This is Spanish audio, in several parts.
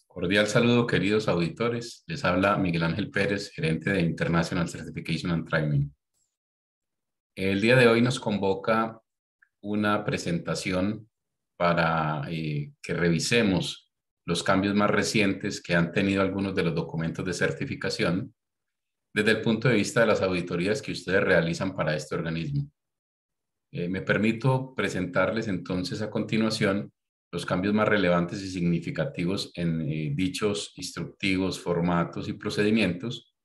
Cordial saludo, queridos auditores. Les habla Miguel Ángel Pérez, gerente de International Certification and Training. El día de hoy nos convoca una presentación para que revisemos los cambios más recientes que han tenido algunos de los documentos de certificación desde el punto de vista de las auditorías que ustedes realizan para este organismo. Me permito presentarles entonces a continuación los cambios más relevantes y significativos en dichos instructivos, formatos y procedimientos,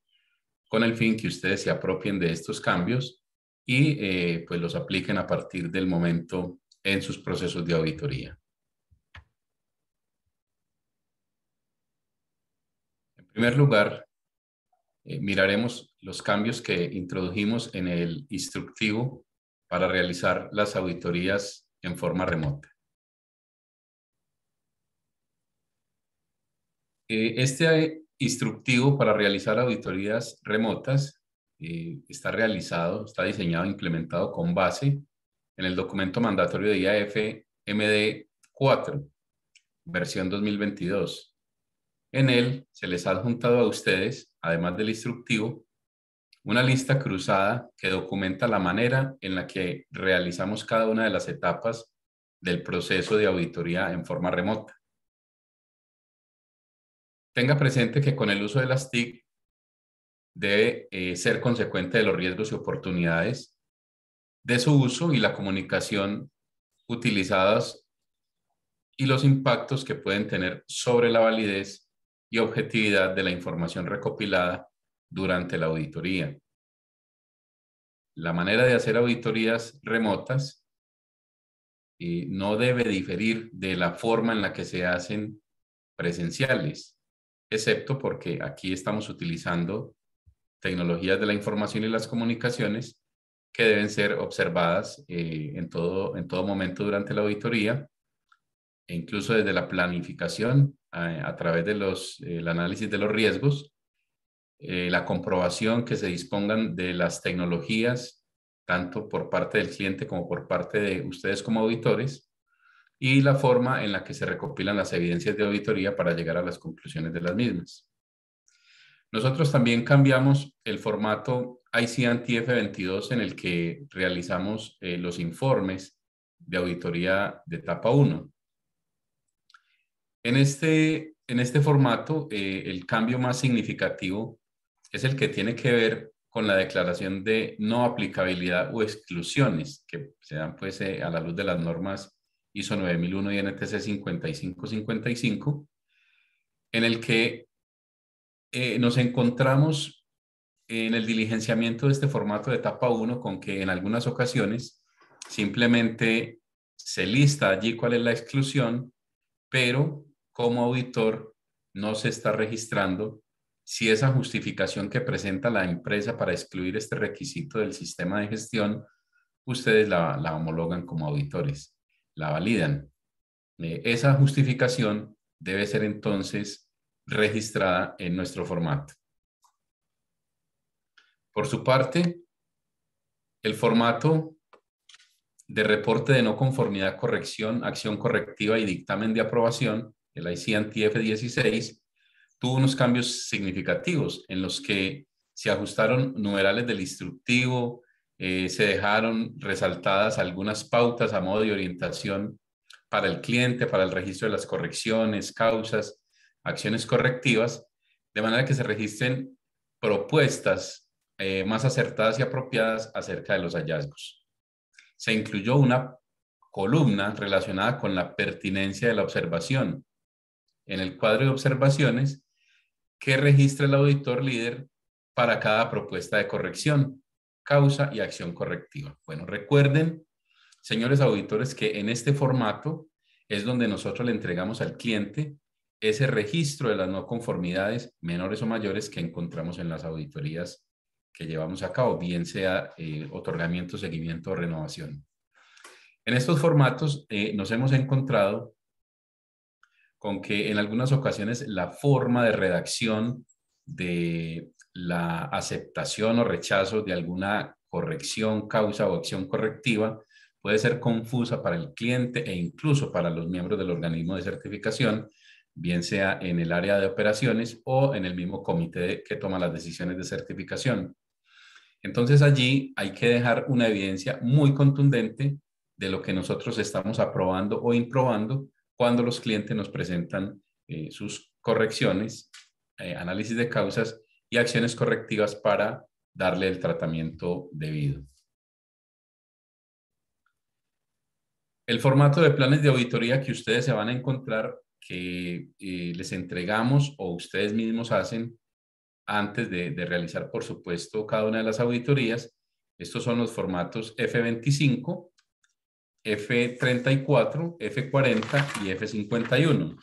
con el fin que ustedes se apropien de estos cambios y pues los apliquen a partir del momento en sus procesos de auditoría. En primer lugar, miraremos los cambios que introdujimos en el instructivo para realizar las auditorías en forma remota. Este instructivo para realizar auditorías remotas está diseñado e implementado con base en el documento mandatorio de IAF MD 4, versión 2022. En él se les ha adjuntado a ustedes, además del instructivo, una lista cruzada que documenta la manera en la que realizamos cada una de las etapas del proceso de auditoría en forma remota. Tenga presente que con el uso de las TIC debe ser consecuente de los riesgos y oportunidades de su uso y la comunicación utilizadas y los impactos que pueden tener sobre la validez y objetividad de la información recopilada durante la auditoría. La manera de hacer auditorías remotas no debe diferir de la forma en la que se hacen presenciales, excepto porque aquí estamos utilizando tecnologías de la información y las comunicaciones que deben ser observadas en todo momento durante la auditoría, e incluso desde la planificación a través de el análisis de los riesgos, la comprobación que se dispongan de las tecnologías, tanto por parte del cliente como por parte de ustedes como auditores, y la forma en la que se recopilan las evidencias de auditoría para llegar a las conclusiones de las mismas. Nosotros también cambiamos el formato ICNTF 22 en el que realizamos los informes de auditoría de etapa 1. En este formato, el cambio más significativo es el que tiene que ver con la declaración de no aplicabilidad o exclusiones que se dan pues, a la luz de las normas ISO 9001 y NTC 5555, en el que nos encontramos en el diligenciamiento de este formato de etapa 1 con que en algunas ocasiones simplemente se lista allí cuál es la exclusión, pero como auditor no se está registrando si esa justificación que presenta la empresa para excluir este requisito del sistema de gestión, ustedes la homologan como auditores, la validan. Esa justificación debe ser entonces registrada en nuestro formato. Por su parte, el formato de reporte de no conformidad, corrección, acción correctiva y dictamen de aprobación, el ICNTF 16, tuvo unos cambios significativos en los que se ajustaron numerales del instructivo, se dejaron resaltadas algunas pautas a modo de orientación para el cliente, para el registro de las correcciones, causas, acciones correctivas, de manera que se registren propuestas más acertadas y apropiadas acerca de los hallazgos. Se incluyó una columna relacionada con la pertinencia de la observación en el cuadro de observaciones que registra el auditor líder para cada propuesta de corrección, causa y acción correctiva. Bueno, recuerden, señores auditores, que en este formato es donde nosotros le entregamos al cliente ese registro de las no conformidades menores o mayores que encontramos en las auditorías que llevamos a cabo, bien sea otorgamiento, seguimiento o renovación. En estos formatos nos hemos encontrado con que en algunas ocasiones la forma de redacción de la aceptación o rechazo de alguna corrección, causa o acción correctiva puede ser confusa para el cliente e incluso para los miembros del organismo de certificación, bien sea en el área de operaciones o en el mismo comité que toma las decisiones de certificación. Entonces allí hay que dejar una evidencia muy contundente de lo que nosotros estamos aprobando o improbando cuando los clientes nos presentan sus correcciones, análisis de causas y acciones correctivas para darle el tratamiento debido. El formato de planes de auditoría que ustedes se van a encontrar, que les entregamos o ustedes mismos hacen antes de realizar, por supuesto, cada una de las auditorías. Estos son los formatos F25, F34, F40 y F51.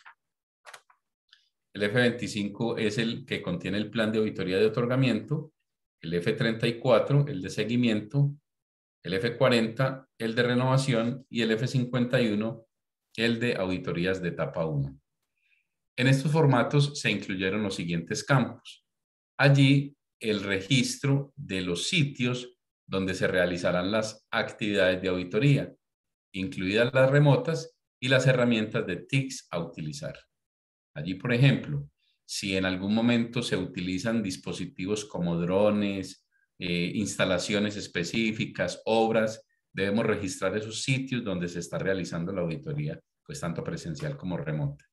El F25 es el que contiene el plan de auditoría de otorgamiento, el F34, el de seguimiento, el F40, el de renovación y el F51, el de auditorías de etapa 1. En estos formatos se incluyeron los siguientes campos. Allí el registro de los sitios donde se realizarán las actividades de auditoría, incluidas las remotas y las herramientas de TICS a utilizar. Allí, por ejemplo, si en algún momento se utilizan dispositivos como drones, instalaciones específicas, obras, debemos registrar esos sitios donde se está realizando la auditoría, pues tanto presencial como remota.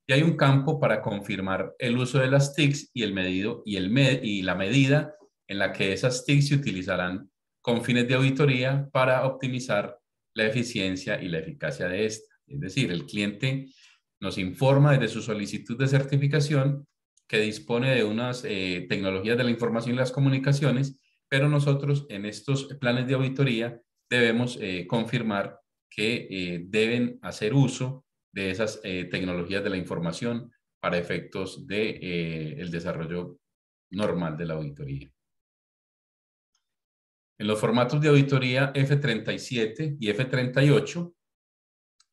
Y hay un campo para confirmar el uso de las TICs y el medido y la medida en la que esas TICs se utilizarán con fines de auditoría para optimizar la eficiencia y la eficacia de esta. Es decir, el cliente nos informa desde su solicitud de certificación que dispone de unas tecnologías de la información y las comunicaciones, pero nosotros en estos planes de auditoría debemos confirmar que deben hacer uso de esas tecnologías de la información para efectos de el desarrollo normal de la auditoría. En los formatos de auditoría F37 y F38,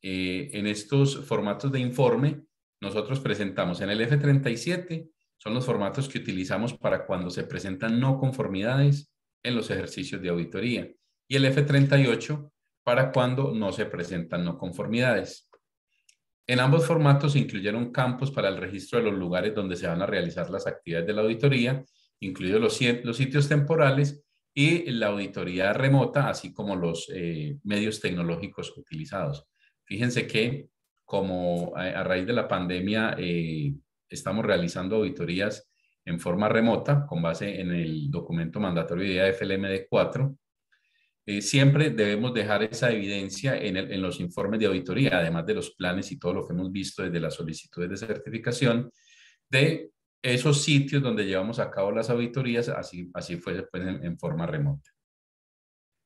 en estos formatos de informe, nosotros presentamos en el F37, son los formatos que utilizamos para cuando se presentan no conformidades en los ejercicios de auditoría, y el F38 para cuando no se presentan no conformidades. En ambos formatos se incluyeron campos para el registro de los lugares donde se van a realizar las actividades de la auditoría, incluidos los sitios temporales y la auditoría remota, así como los medios tecnológicos utilizados. Fíjense que como a raíz de la pandemia estamos realizando auditorías en forma remota con base en el documento mandatorio de IAF-LMD4, siempre debemos dejar esa evidencia en los informes de auditoría, además de los planes y todo lo que hemos visto desde las solicitudes de certificación, de esos sitios donde llevamos a cabo las auditorías, así fue pues, en forma remota.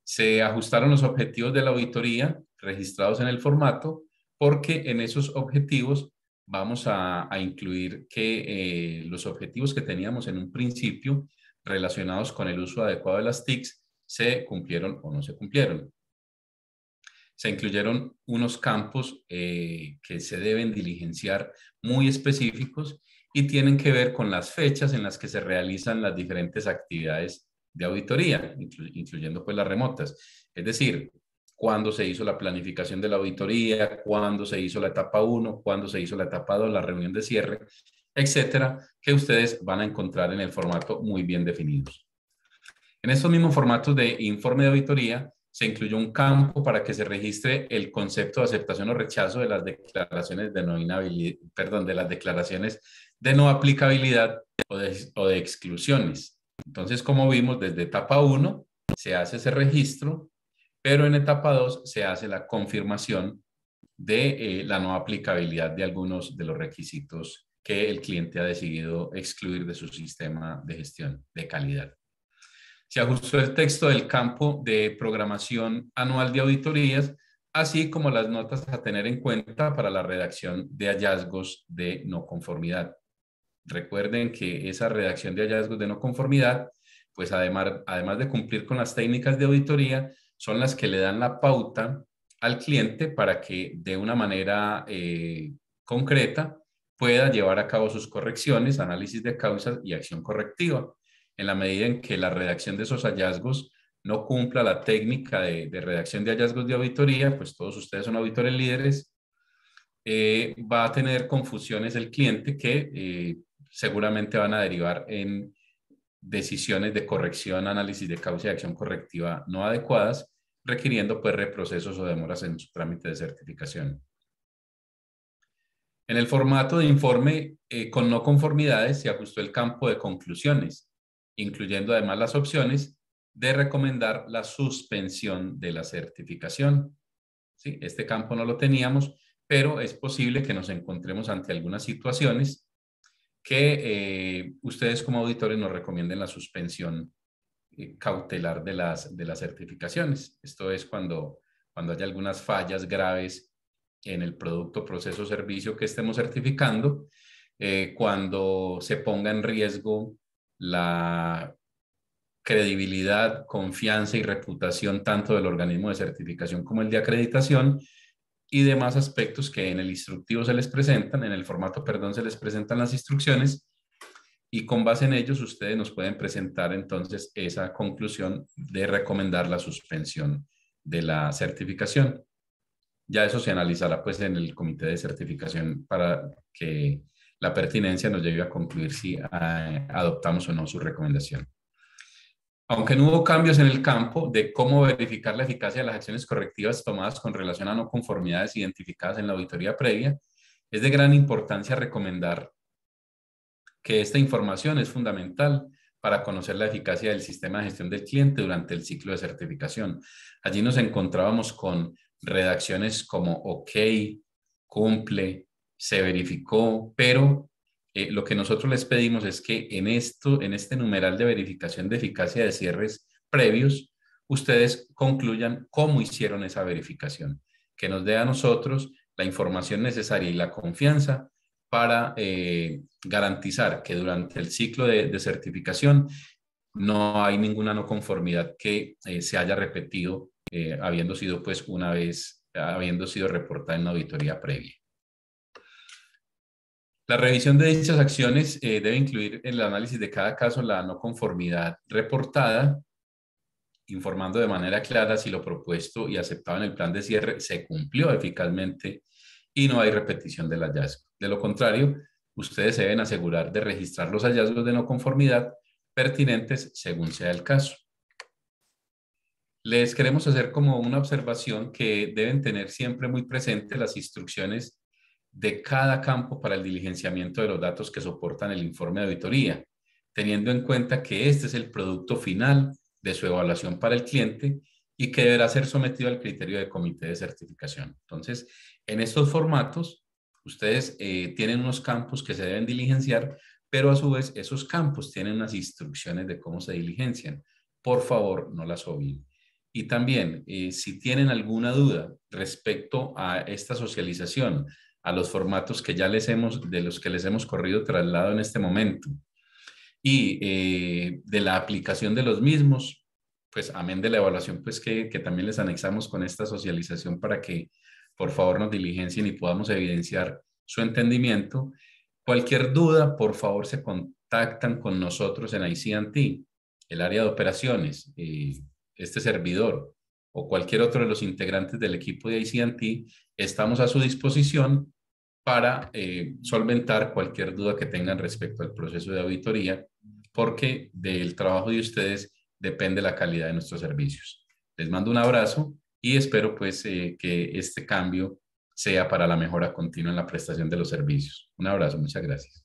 Se ajustaron los objetivos de la auditoría registrados en el formato, porque en esos objetivos vamos a incluir que los objetivos que teníamos en un principio relacionados con el uso adecuado de las TICs se cumplieron o no se cumplieron. Se incluyeron unos campos que se deben diligenciar muy específicos y tienen que ver con las fechas en las que se realizan las diferentes actividades de auditoría, incluyendo pues las remotas. Es decir, cuándo se hizo la planificación de la auditoría, cuándo se hizo la etapa 1, cuándo se hizo la etapa 2, la reunión de cierre, etcétera, que ustedes van a encontrar en el formato muy bien definidos. En estos mismos formatos de informe de auditoría se incluyó un campo para que se registre el concepto de aceptación o rechazo de las declaraciones de no inhabilidad, perdón, de las declaraciones de no aplicabilidad o de exclusiones. Entonces, como vimos, desde etapa 1 se hace ese registro, pero en etapa 2 se hace la confirmación de la no aplicabilidad de algunos de los requisitos que el cliente ha decidido excluir de su sistema de gestión de calidad. Se ajustó el texto del campo de programación anual de auditorías, así como las notas a tener en cuenta para la redacción de hallazgos de no conformidad. Recuerden que esa redacción de hallazgos de no conformidad, pues además de cumplir con las técnicas de auditoría, son las que le dan la pauta al cliente para que de una manera concreta pueda llevar a cabo sus correcciones, análisis de causas y acción correctiva, en la medida en que la redacción de esos hallazgos no cumpla la técnica de redacción de hallazgos de auditoría, pues todos ustedes son auditores líderes, va a tener confusiones el cliente que seguramente van a derivar en decisiones de corrección, análisis de causa y acción correctiva no adecuadas, requiriendo pues reprocesos o demoras en su trámite de certificación. En el formato de informe con no conformidades se ajustó el campo de conclusiones, incluyendo además las opciones de recomendar la suspensión de la certificación. ¿Sí? Este campo no lo teníamos, pero es posible que nos encontremos ante algunas situaciones que ustedes como auditores nos recomienden la suspensión cautelar de las certificaciones. Esto es cuando hay algunas fallas graves en el producto, proceso o servicio que estemos certificando, cuando se ponga en riesgo la credibilidad, confianza y reputación tanto del organismo de certificación como el de acreditación y demás aspectos que en el instructivo se les presentan, en el formato, perdón, se les presentan las instrucciones y con base en ellos ustedes nos pueden presentar entonces esa conclusión de recomendar la suspensión de la certificación. Ya eso se analizará pues en el comité de certificación para que la pertinencia nos lleve a concluir si adoptamos o no su recomendación. Aunque no hubo cambios en el campo de cómo verificar la eficacia de las acciones correctivas tomadas con relación a no conformidades identificadas en la auditoría previa, es de gran importancia recomendar que esta información es fundamental para conocer la eficacia del sistema de gestión del cliente durante el ciclo de certificación. Allí nos encontrábamos con redacciones como OK, cumple, se verificó, pero lo que nosotros les pedimos es que en este numeral de verificación de eficacia de cierres previos, ustedes concluyan cómo hicieron esa verificación, que nos dé a nosotros la información necesaria y la confianza para garantizar que durante el ciclo de certificación no hay ninguna no conformidad que se haya repetido habiendo sido pues una vez, habiendo sido reportada en la auditoría previa. La revisión de dichas acciones debe incluir en el análisis de cada caso la no conformidad reportada, informando de manera clara si lo propuesto y aceptado en el plan de cierre se cumplió eficazmente y no hay repetición del hallazgo. De lo contrario, ustedes se deben asegurar de registrar los hallazgos de no conformidad pertinentes según sea el caso. Les queremos hacer como una observación que deben tener siempre muy presente las instrucciones de cada campo para el diligenciamiento de los datos que soportan el informe de auditoría, teniendo en cuenta que este es el producto final de su evaluación para el cliente y que deberá ser sometido al criterio de comité de certificación. Entonces, en estos formatos, ustedes tienen unos campos que se deben diligenciar, pero a su vez esos campos tienen unas instrucciones de cómo se diligencian. Por favor, no las obvien. Y también, si tienen alguna duda respecto a esta socialización, a los formatos que de los que les hemos corrido traslado en este momento y de la aplicación de los mismos, pues amén de la evaluación pues que también les anexamos con esta socialización para que por favor nos diligencien y podamos evidenciar su entendimiento. Cualquier duda, por favor se contactan con nosotros en IC&T, el área de operaciones, este servidor o cualquier otro de los integrantes del equipo de IC&T, estamos a su disposición para solventar cualquier duda que tengan respecto al proceso de auditoría, porque del trabajo de ustedes depende la calidad de nuestros servicios. Les mando un abrazo y espero pues que este cambio sea para la mejora continua en la prestación de los servicios. Un abrazo, muchas gracias.